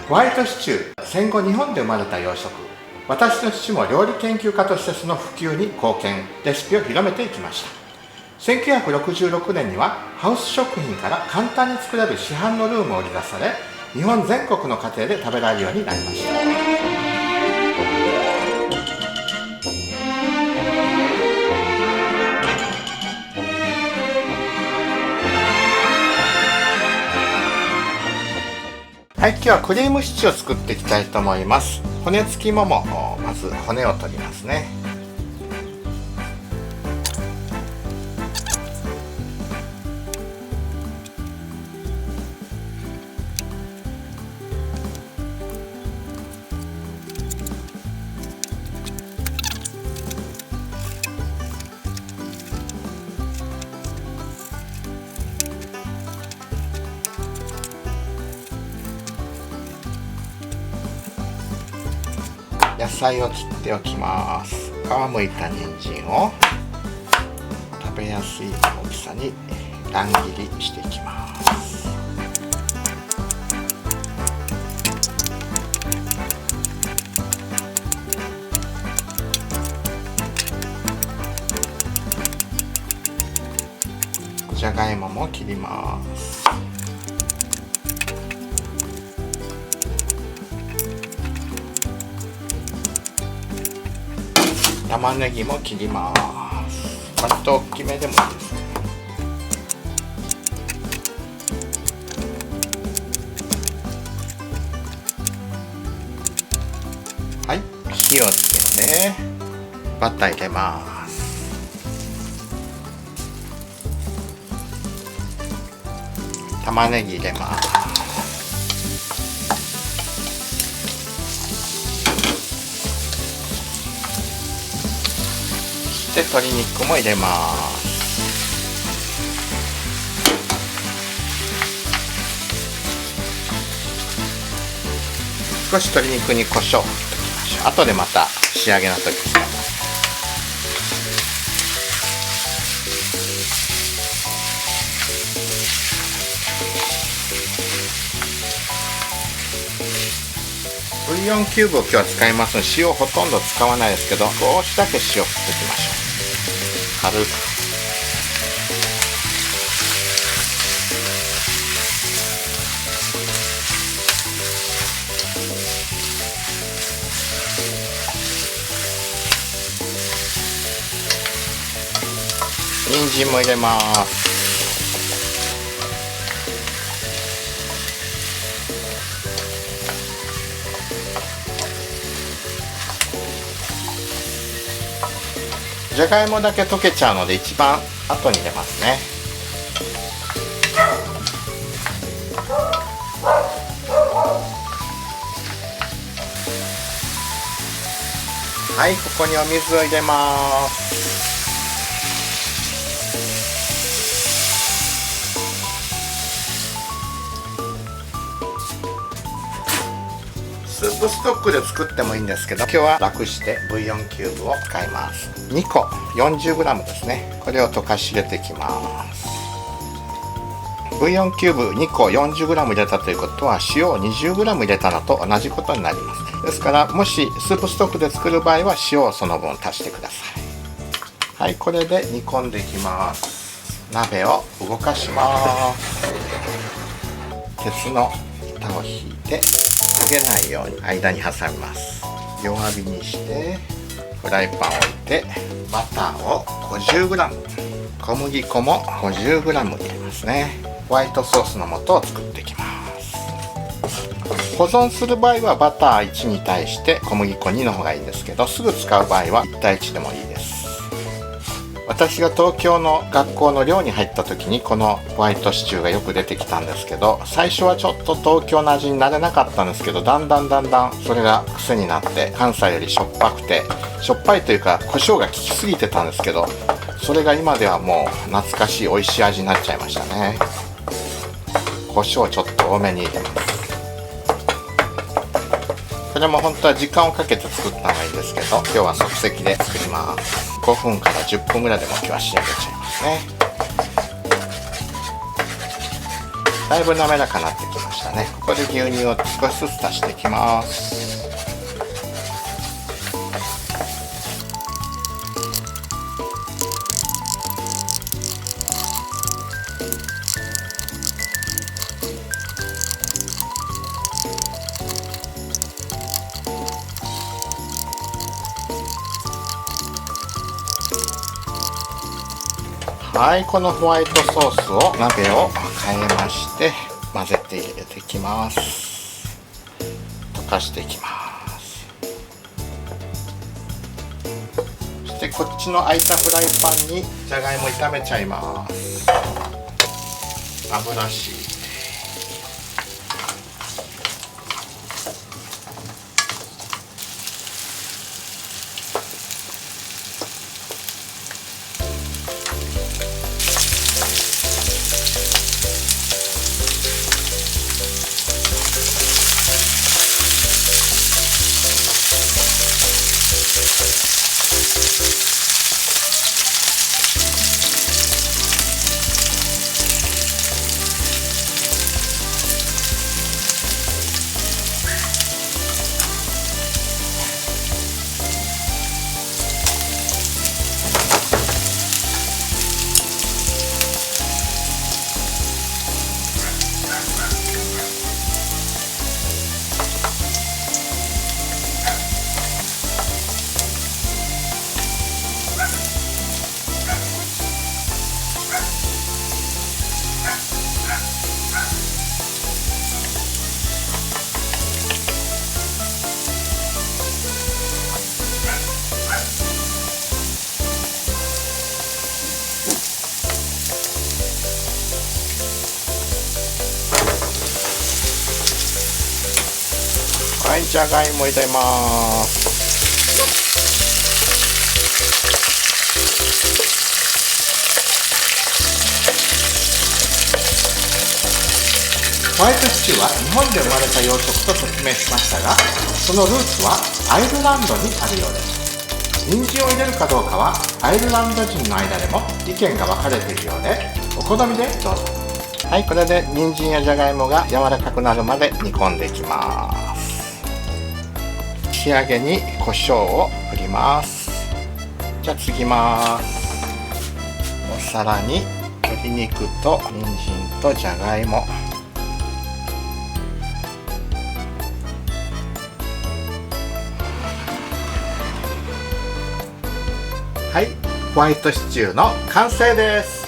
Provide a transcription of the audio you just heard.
ホワイトシチュー、戦後日本で生まれた洋食。私の父も料理研究家としてその普及に貢献、レシピを広めていきました。1966年にはハウス食品から簡単に作れる市販のルーも売り出され、日本全国の家庭で食べられるようになりました。はい、今日はクリームシチューを作っていきたいと思います。骨付きもも、まず骨を取りますね。野菜を切っておきます。皮むいた人参を食べやすい大きさに乱切りしていきます。じゃがいもも切ります。玉ねぎも切ります。割と大きめでもいいですね。はい、火をつけてバター入れます。玉ねぎ入れます。で鶏肉も入れます。少し鶏肉に胡椒を振っておきましょう。後でまた仕上げの時に使います。ブイヨンキューブを今日は使いますので、塩ほとんど使わないですけど、少しだけ塩振っておきましょう。軽く。人参も入れます。じゃがいもだけ溶けちゃうので一番後に入れますね。はい、ここにお水を入れます。スープストックで作ってもいいんですけど、今日は楽してブイヨンキューブを使います。2個 40g ですね。これを溶かし入れていきます。ブイヨンキューブ2個 40g 入れたということは、塩を 20g 入れたのと同じことになります。ですから、もしスープストックで作る場合は塩をその分足してください。はい、これで煮込んでいきます。鍋を動かします。鉄の板を引いて焦げないように間に挟みます。弱火にしてフライパンを置いて、バターを 50g、 小麦粉も 50g 入れますね。ホワイトソースの素を作っていきます。保存する場合はバター1に対して小麦粉2の方がいいんですけど、すぐ使う場合は1対1でもいいです。私が東京の学校の寮に入った時にこのホワイトシチューがよく出てきたんですけど、最初はちょっと東京の味になれなかったんですけど、だんだんそれが癖になって、関西よりしょっぱくて、しょっぱいというか胡椒が効きすぎてたんですけど、それが今ではもう懐かしい美味しい味になっちゃいましたね。胡椒をちょっと多めに入れます。これも本当は時間をかけて作ったのがいいんですけど、今日は即席で作ります。5分から10分ぐらいでも今日は仕上げちゃいますね。だいぶ滑らかになってきましたね。ここで牛乳を少しずつ足していきます。はい、このホワイトソースを鍋を変えまして混ぜて入れていきます。溶かしていきます。そしてこっちの空いたフライパンにじゃがいも炒めちゃいます。油敷いて、はい、じゃがいも入れます。ホワイトシチューは日本で生まれた洋食と説明しましたが、そのルーツはアイルランドにあるようです。人参を入れるかどうかはアイルランド人の間でも意見が分かれているようで、お好みでどうぞ。はい、これで人参やじゃがいもが柔らかくなるまで煮込んでいきます。仕上げに胡椒を振ります。じゃあ次お皿に鶏肉と人参とじゃがいも、はい、ホワイトシチューの完成です。